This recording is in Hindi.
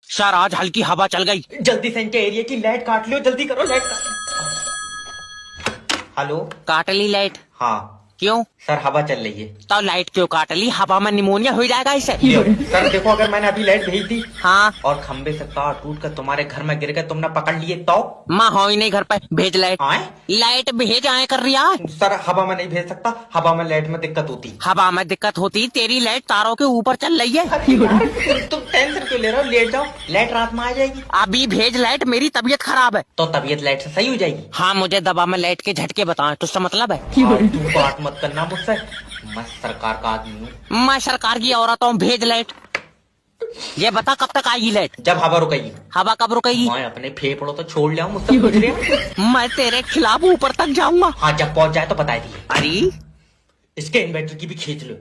सर आज हल्की हवा चल गई। जल्दी से इनके एरिया की लाइट काट लो, जल्दी करो लाइट काट। हेलो। काट ली लाइट? हाँ क्यों? सर हवा चल रही है। तो लाइट क्यों काट ली? हवा में निमोनिया हो जाएगा इससे। सर देखो, अगर मैंने अभी लाइट भेज दी हाँ, और खंबे से तार टूट कर तुम्हारे घर में गिर गए, तुमने पकड़ लिए तो? माँ हो ही नहीं घर पे, भेज लाइट। आए लाइट भेज आए कर रिया। सर हवा में नहीं भेज सकता, हवा में लाइट में दिक्कत होती। हवा में दिक्कत होती? तेरी लाइट तारों के ऊपर चल रही है। तुम टेंशन क्यों ले रहे हो? लेट जाओ, लाइट रात में आ जाएगी। अभी भेज लाइट, मेरी तबीयत खराब है। तो तबीयत लाइट से सही हो जाएगी। हाँ, मुझे दबा में लाइट के झटके बताए, तुझसे मतलब है? तू बात मत करना मुझसे, मैं सरकार का आदमी हूँ। मैं सरकार की औरत हूँ, भेज लाइट। ये बता कब तक आएगी लाइट? जब हवा रुकेगी। हवा कब रुकेगी? मैं अपने फेफड़ों तो छोड़ लिया हूँ, मुझसे पूछ रही है? मैं तेरे खिलाफ ऊपर तक जाऊंगा। हाँ जब पहुंच जाए तो बता दिए। अरे इसके इन्वर्टर की भी खींच लो।